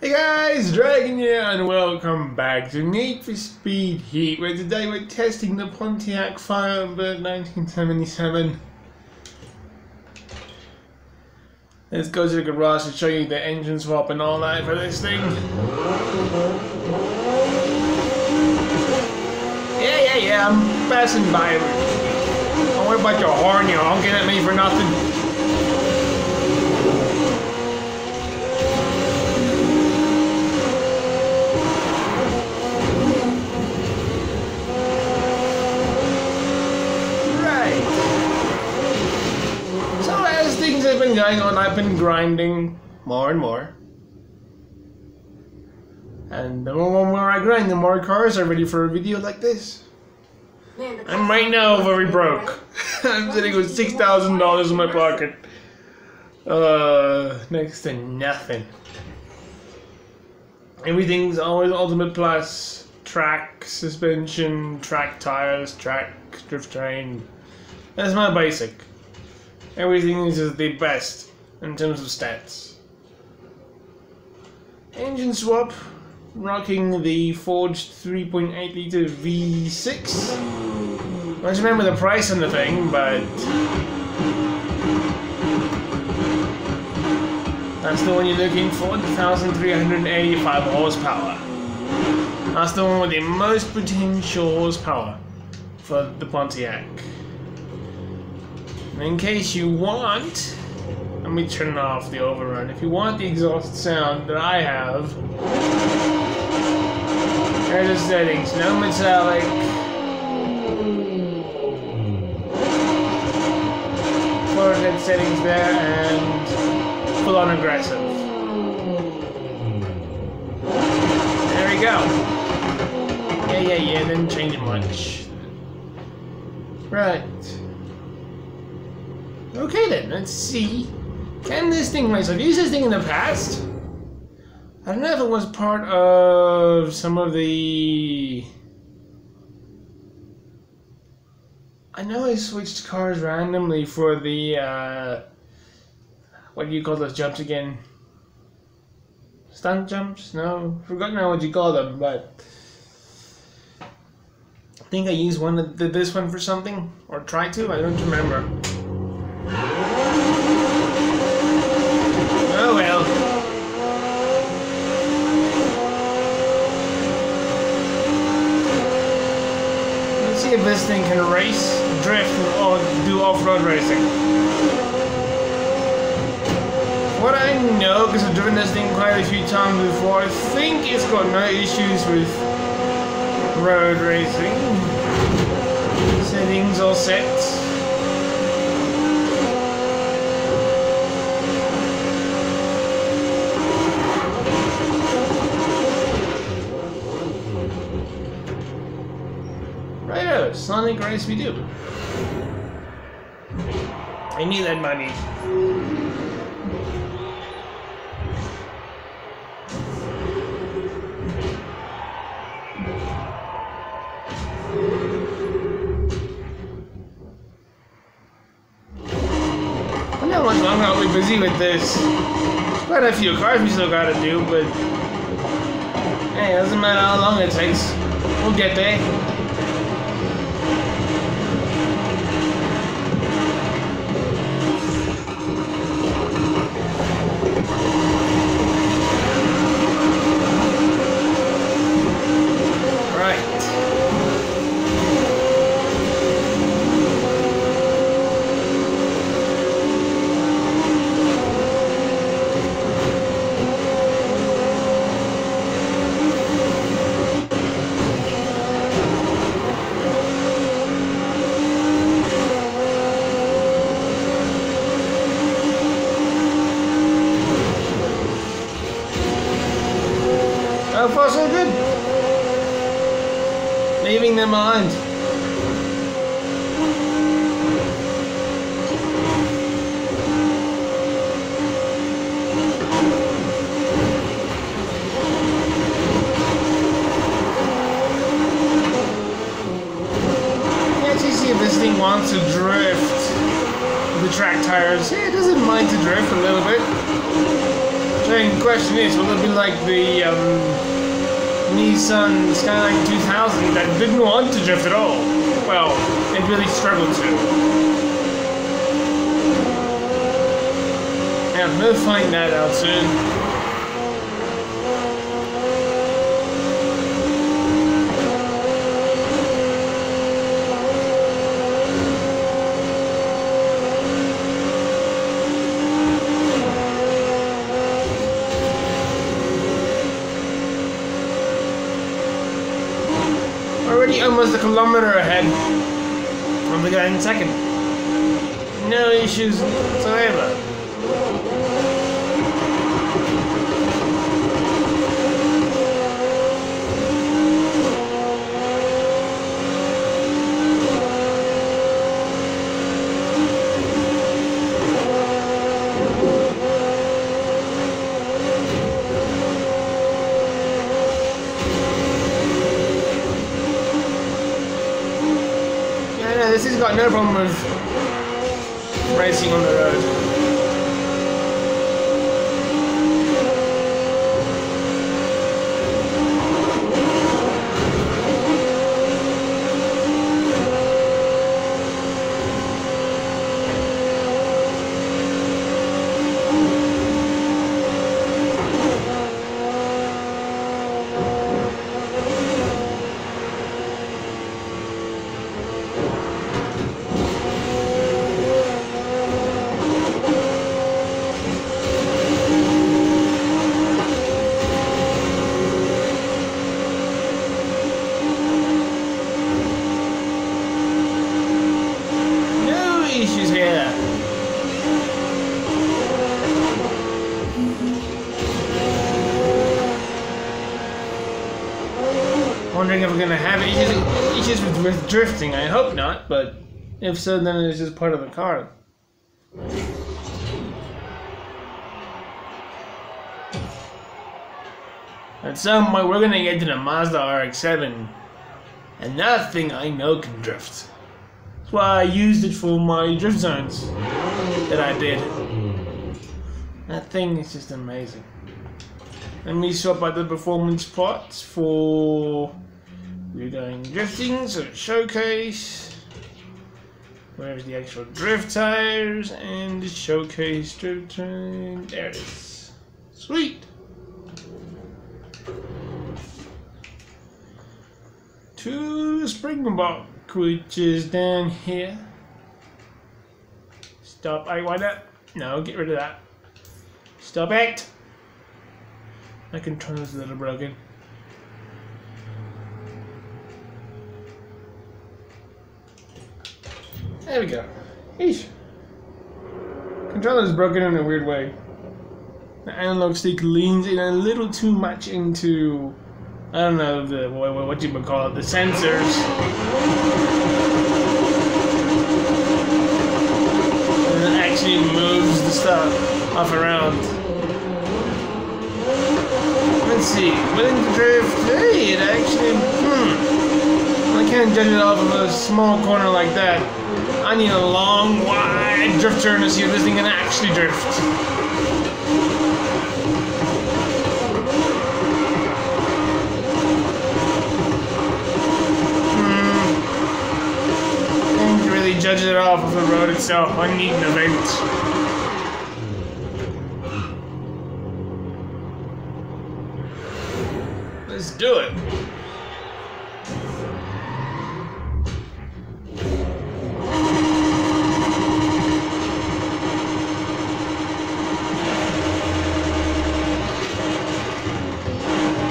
Hey guys, Dragon here, and welcome back to Need for Speed Heat, where today we're testing the Pontiac Firebird 1977. Let's go to the garage to show you the engine swap and all that for this thing. Yeah, I'm passing by. Don't worry about your horn, you're honking at me for nothing. Been going on, I've been grinding more and more, and the more I grind, the more cars are ready for a video like this. I'm right now very broke. I'm sitting with $6,000 in my pocket. Next to nothing. Everything's always Ultimate Plus, track, suspension, track tires, track, drivetrain. That's my basic. Everything is the best in terms of stats. Engine swap, rocking the forged 3.8 litre V6. I don't remember the price on the thing, but that's the one you're looking for, 1,385 horsepower. That's the one with the most potential horsepower for the Pontiac. In case you want, let me turn off the overrun. If you want the exhaust sound that I have, there are the settings. No metallic, forehead settings there, and full on aggressive. There we go. Yeah, didn't change much. Right. Okay then, let's see. Can this thing race? I've used this thing in the past. I don't know if it was part of some of the... I know I switched cars randomly for the, what do you call those jumps again? Stunt jumps? No, forgotten now what you call them, but... I think I used this one for something, or tried to, I don't remember. Oh well. Let's see if this thing can race, drift, or do off-road racing. What I know, because I've driven this thing quite a few times before, I think it's got no issues with road racing. Settings all set. Righto, Sonic race we do. I need that money. I know how much longer I'll be busy with this. Quite a few cars we still gotta do, but hey, it doesn't matter how long it takes. We'll get there. So far so good. Leaving them behind. Let's see if this thing wants to drift the track tires. Yeah, it doesn't mind to drift a little bit. The question is, will it be like the Nissan Skyline 2000 that didn't want to drift at all? Well, it really struggled to. And we'll find that out soon. Already almost a kilometer ahead of the guy in second. No issues whatsoever. This has got no problem with racing on the road. Wondering if we're gonna have issues with drifting. I hope not, but if so, then it's just part of the car. At some point, we're gonna get to the Mazda RX-7, and that thing I know can drift. That's why I used it for my drift zones that I did. That thing is just amazing. Let me swap out the performance parts for we're going drifting, so showcase. Where's the actual drift tires and the showcase drift train? There it is. Sweet. To the Springbok, which is down here. Stop. I want that. No, get rid of that. Stop it. My controller's a little broken. There we go. Eesh. Controller's broken in a weird way. The analog stick leans in a little too much into, I don't know, the what you would call it, the sensors. And it actually moves the stuff off around. Let's see, willing to drift, hey, it actually, I can't judge it off of a small corner like that. I need a long, wide drift turn to see if this thing can actually drift. Can't really judge it off of the road itself. I need an event. Let's do it.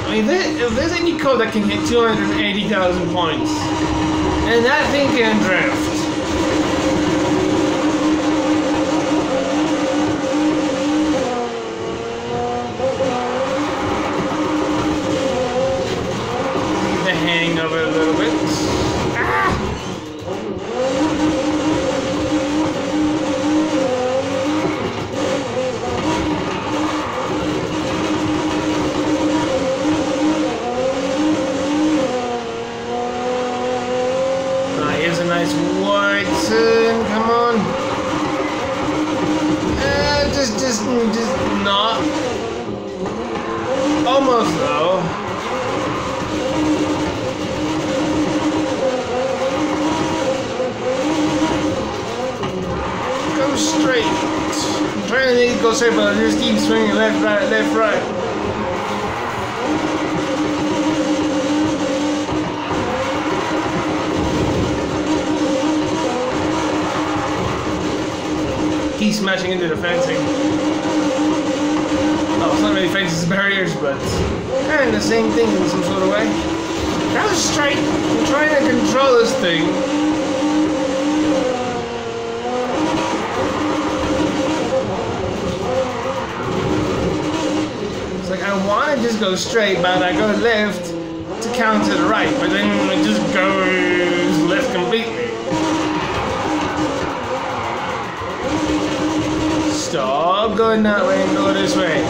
I mean, if there's any code that can hit 280,000 points, and that thing can drift. Of it a little bit. Ah! Here's a nice make it go straight, but I just keep swinging left, right, left, right. Keep smashing into the fencing. Oh, it's not really fences, barriers, but kind of the same thing in some sort of way. That was straight. I'm trying to control this thing. It's like I want to just go straight, but I go left to counter to the right, but then it just goes left completely. Stop going that way and go this way.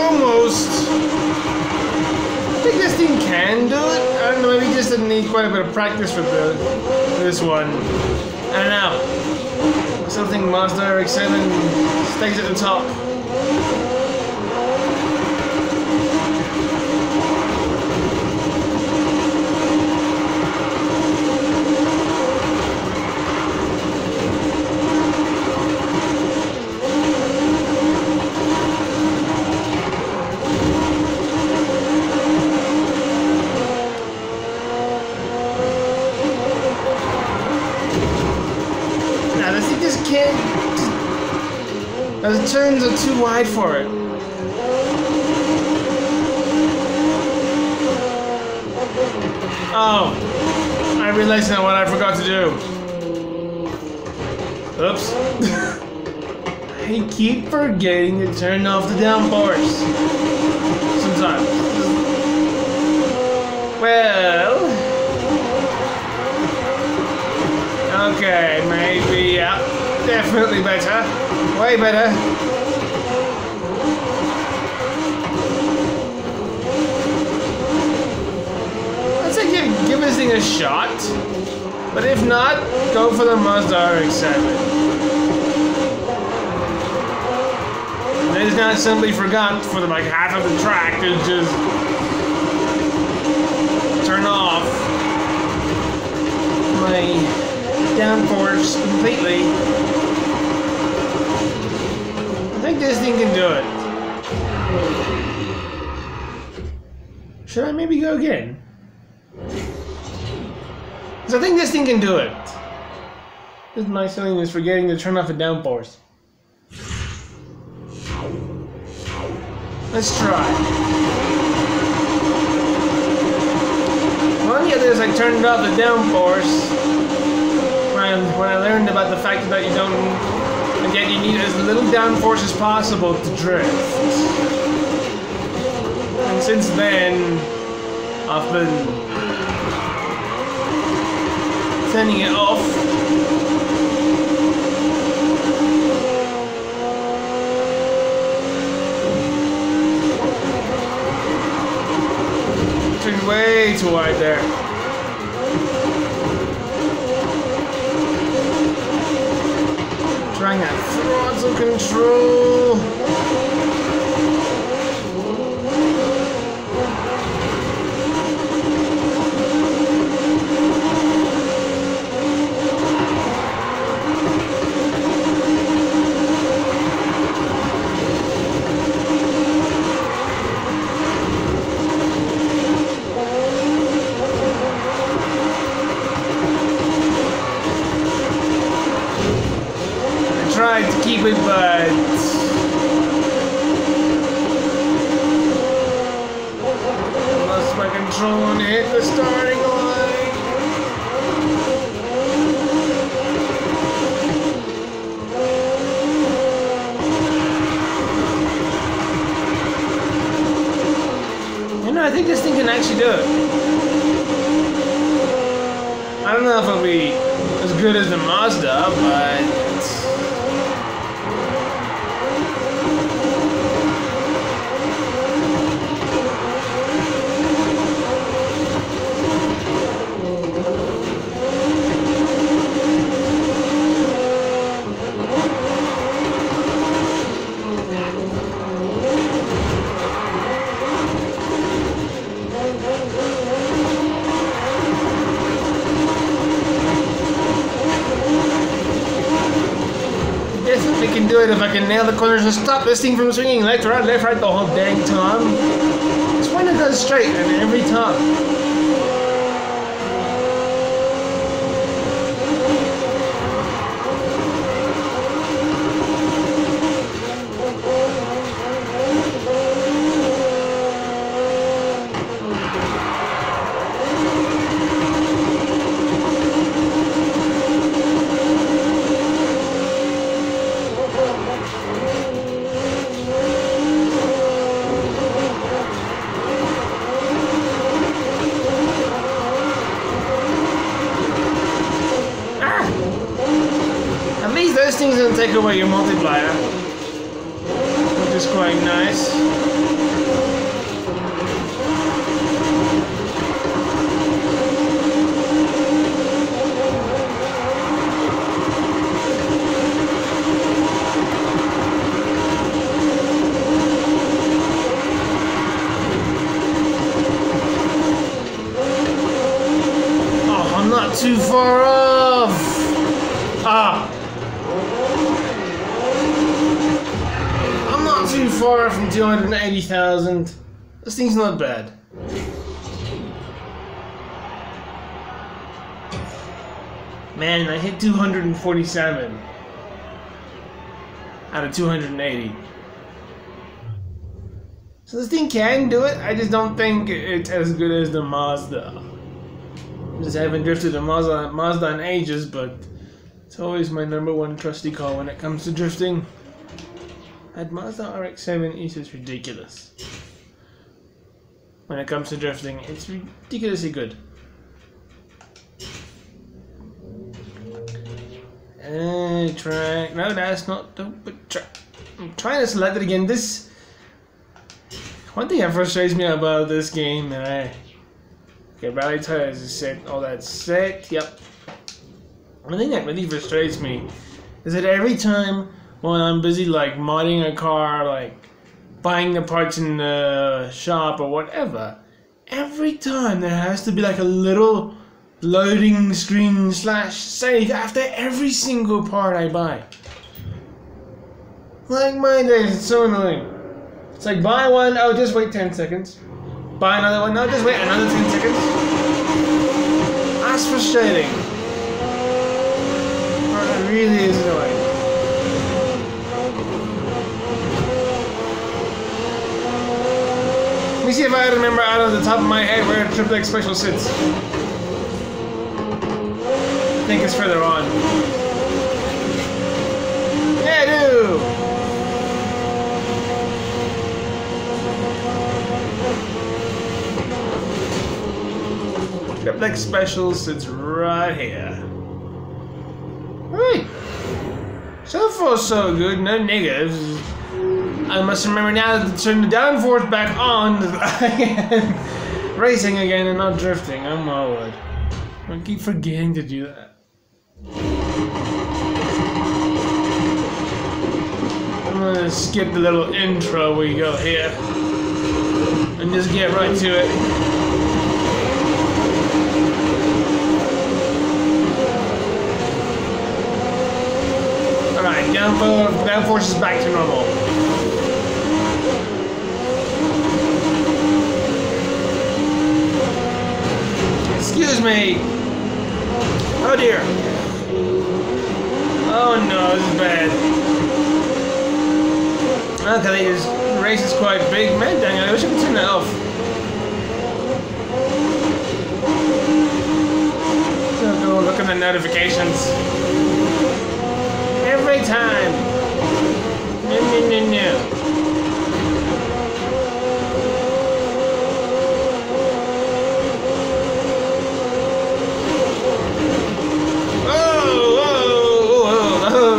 Almost. I think this thing can do it. I don't know, maybe just didn't need quite a bit of practice for this one. I don't know. I still think Mazda RX-7 stays at the top. The turns are too wide for it. Oh, I realized now what I forgot to do. Oops. I keep forgetting to turn off the downforce. Sometimes. Well. Okay, maybe, yeah. Definitely better. Way better. Let's say give this thing a shot. But if not, go for the Mazda RX-7. They just not simply forgot for the, like half of the track to just turn off my downforce completely. I think this thing can do it. Should I maybe go again? Because I think this thing can do it. This is my feeling is forgetting to turn off the downforce. Let's try. Well, yeah, there's I turned off the downforce when I learned about the fact that you don't. And yet you need as little downforce as possible to drift. And since then, I've been turning it off. Turned way too wide there. Trying that throttle control. Tried to keep it, but lost my control and hit the starting line. You know, I think this thing can actually do it. I don't know if it'll be as good as the Mazda, but it if I can nail the corners and stop this thing from swinging left, right, the whole dang time. Just when it goes straight and every time. Those things don't take away your multiplier, which is quite nice. Oh, I'm not too far off! Ah! Too far from 280,000. This thing's not bad. Man, I hit 247 out of 280. So this thing can do it. I just don't think it's as good as the Mazda. I just haven't drifted a Mazda in ages, but it's always my #1 trusty car when it comes to drifting. That Mazda RX-7 is just ridiculous. When it comes to drifting, it's ridiculously good. Track. No, that's not the track. I'm trying to select it again. This one thing that frustrates me about this game, okay, rally tires is set. All that's set. Yep. One thing that really frustrates me is that every time when I'm busy like modding a car, like buying the parts in the shop or whatever, every time there has to be like a little loading screen / save after every single part I buy. Like my days, it's so annoying. It's like buy one, oh just wait 10 seconds. Buy another one, no just wait another 10 seconds. That's frustrating. It really is annoying. Let me see if I remember out of the top of my head where Triple X Special sits. I think it's further on. Yeah, I do! Triple X Special sits right here. Right. So far so good, no negatives. I must remember now to turn the downforce back on that I am racing again and not drifting. Oh my word. I keep forgetting to do that. I'm gonna skip the little intro we go here and just get right to it. Alright, downforce is back to normal. Excuse me. Oh dear. Oh no, this is bad. Okay, this race is quite big. Man, dang it, I wish I could turn that off. So go look at the notifications. Every time. No.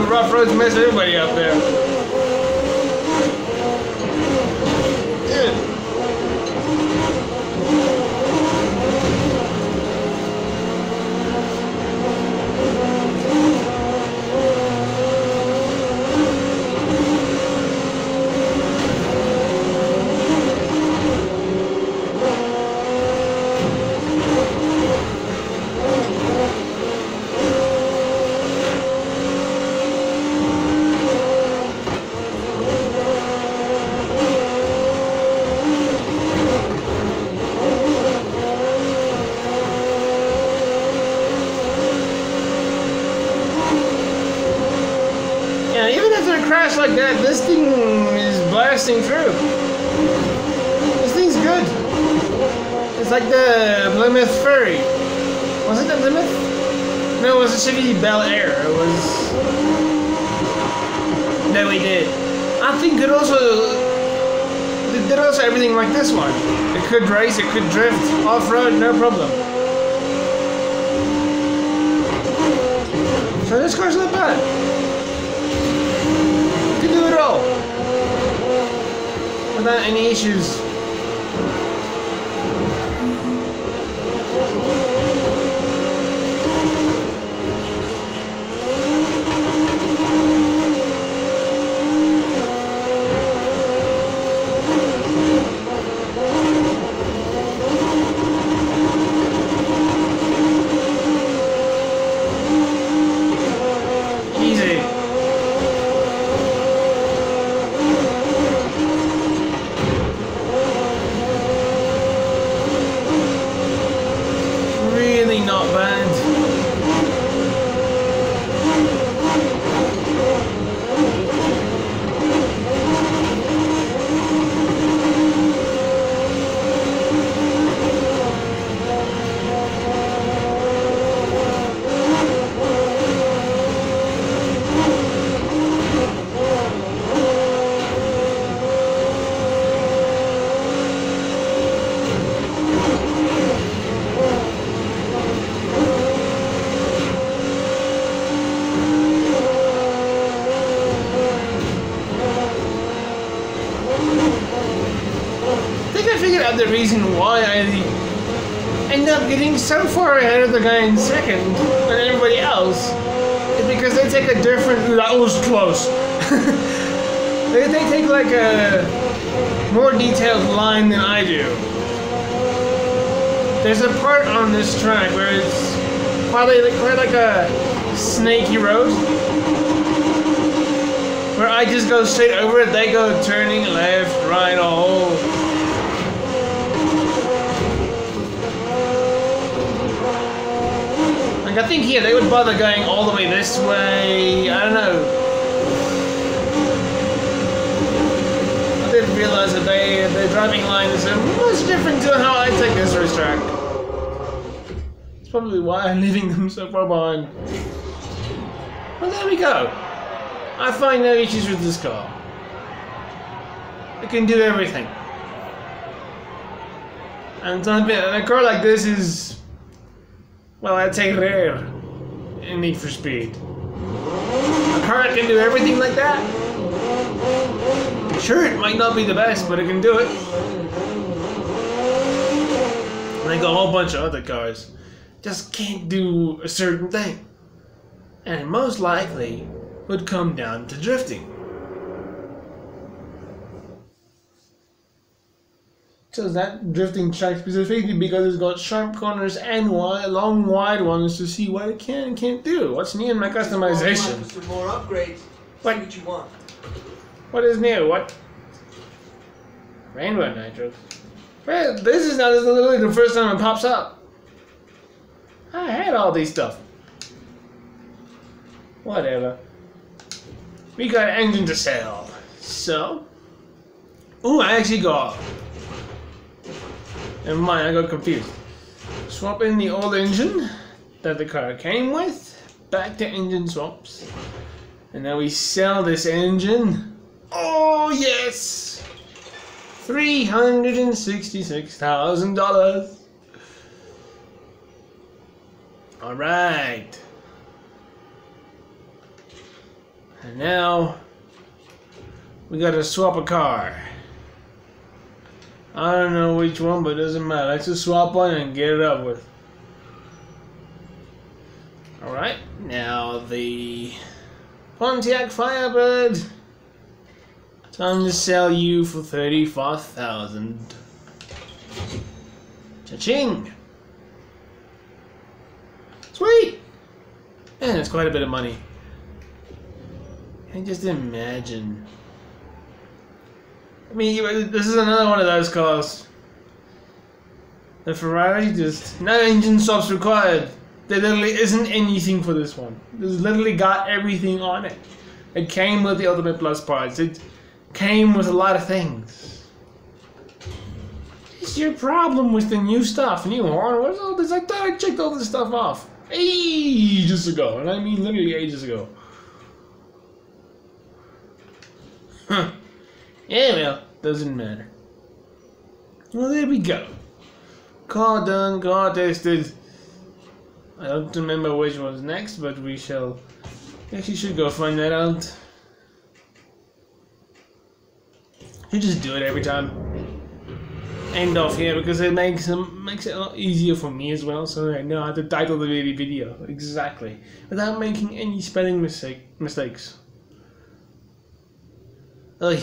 Rough roads mess everybody up there. Dude. crash like that, this thing is blasting through. This thing's good. It's like the Plymouth Fury. Was it the Plymouth? No, it was a Chevy Bel Air. It was... No, we did. I think it did also everything like this one. It could race, it could drift, off-road, no problem. So this car's not bad. You can do it all. Without any issues. The reason why I end up getting so far ahead of the guy in second than everybody else is because they take a different... Ooh, that was close. they take like a more detailed line than I do. There's a part on this track where it's quite like a snaky road where I just go straight over it. They go turning left, right, all. I think here they would bother going all the way this way. I don't know. I didn't realize that the driving line is much different to how I take this racetrack. It's probably why I'm leaving them so far behind. Well, there we go. I find no issues with this car. It can do everything. And a car like this is... Well, I'd say rare in Need for Speed. A car that can do everything like that? Sure, it might not be the best, but it can do it. Like a whole bunch of other cars just can't do a certain thing. And it most likely would come down to drifting. So that drifting track specifically because it's got sharp corners and long wide ones to see what it can and can't do. What's new in my customization? Some more upgrades. What? What you want? What is new? What? Rainbow Nitro. Well, this is literally the first time it pops up. I had all these stuff. Whatever. We got an engine to sell. So. Ooh, I actually got. Never mind, I got confused. Swap in the old engine that the car came with, back to engine swaps. And now we sell this engine. Oh yes! $366,000. Alright. And now we gotta swap a car. I don't know which one, but it doesn't matter. Let's just swap one and get it up with. Alright, now the Pontiac Firebird. Time to sell you for $35,000. Cha-ching! Sweet! Man, that's quite a bit of money. And just imagine. I mean, this is another one of those cars. The Ferrari just... No engine swaps required. There literally isn't anything for this one. There's literally got everything on it. It came with the Ultimate Plus parts. It came with a lot of things. What's your problem with the new stuff? New horn? What's all this? I thought I checked all this stuff off ages ago, and I mean literally ages ago. Huh. Yeah, well, doesn't matter. Well, there we go. Car done, car tested. I don't remember which one's next, but we shall. Actually, should go find that out. You just do it every time. End off here because it makes it a lot easier for me as well, so I know how to title the video exactly without making any spelling mistakes. Ugh.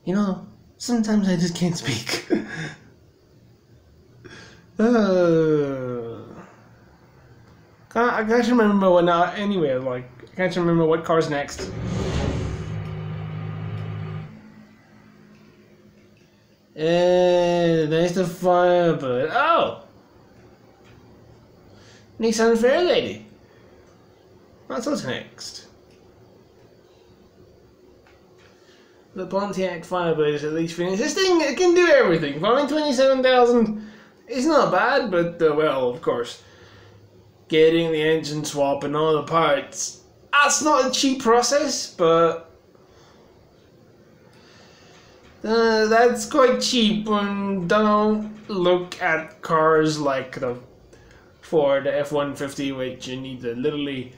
You know, sometimes I just can't speak. I can't remember what now. Anyway, like I can't remember what car's next. There's the Firebird. Oh, Nissan Fairlady. That's what's next. The Pontiac Firebird is at least finished. This thing, it can do everything. For only 27,000, it's not bad, but well, of course, getting the engine swap and all the parts, that's not a cheap process, but that's quite cheap when don't look at cars like the Ford F-150, which you need to literally.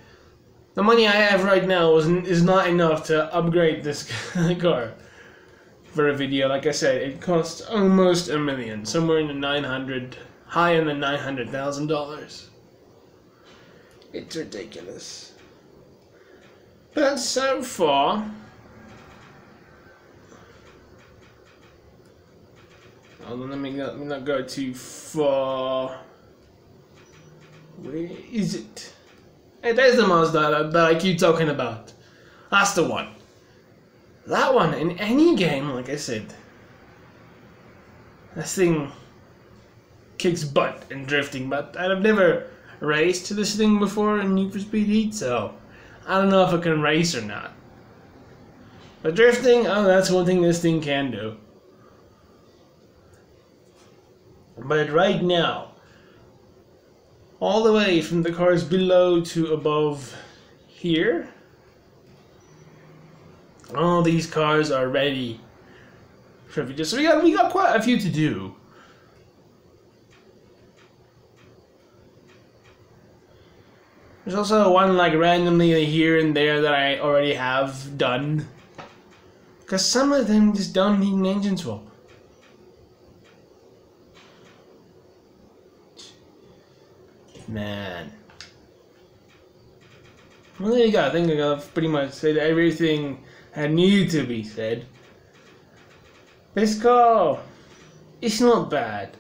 The money I have right now is not enough to upgrade this car for a video. Like I said, it costs almost $1 million, somewhere in the 900, high in the $900,000. It's ridiculous. But so far, let me not go too far. Where is it? Hey, there's the Mazda that I keep talking about. That's the one. That one, in any game, like I said, this thing kicks butt in drifting, but I've never raced this thing before in Need for Speed Heat, so I don't know if I can race or not. But drifting, oh, that's one thing this thing can do. But right now, all the way from the cars below to above here, all these cars are ready for video. So we got quite a few to do. There's also one like randomly here and there that I already have done, because some of them just don't need an engine swap. Man. Well, there you go. I think I've pretty much said everything that needed to be said. This car, it's not bad.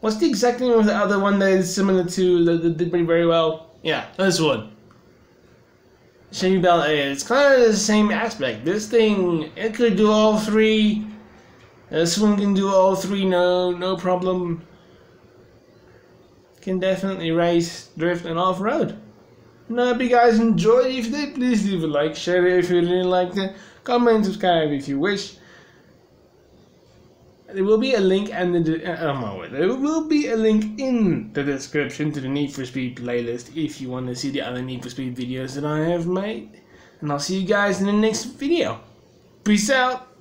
What's the exact name of the other one that is similar to that did pretty very well? Yeah, this one. Chevy Bel Air. It's kind of the same aspect. This thing, it could do all three. This one can do all three, no problem. Can definitely race, drift, and off-road. And I hope you guys enjoyed. If you did, please leave a like, share it if you really liked it, comment, subscribe if you wish. There will be a link in the description to the Need for Speed playlist if you want to see the other Need for Speed videos that I have made. And I'll see you guys in the next video. Peace out.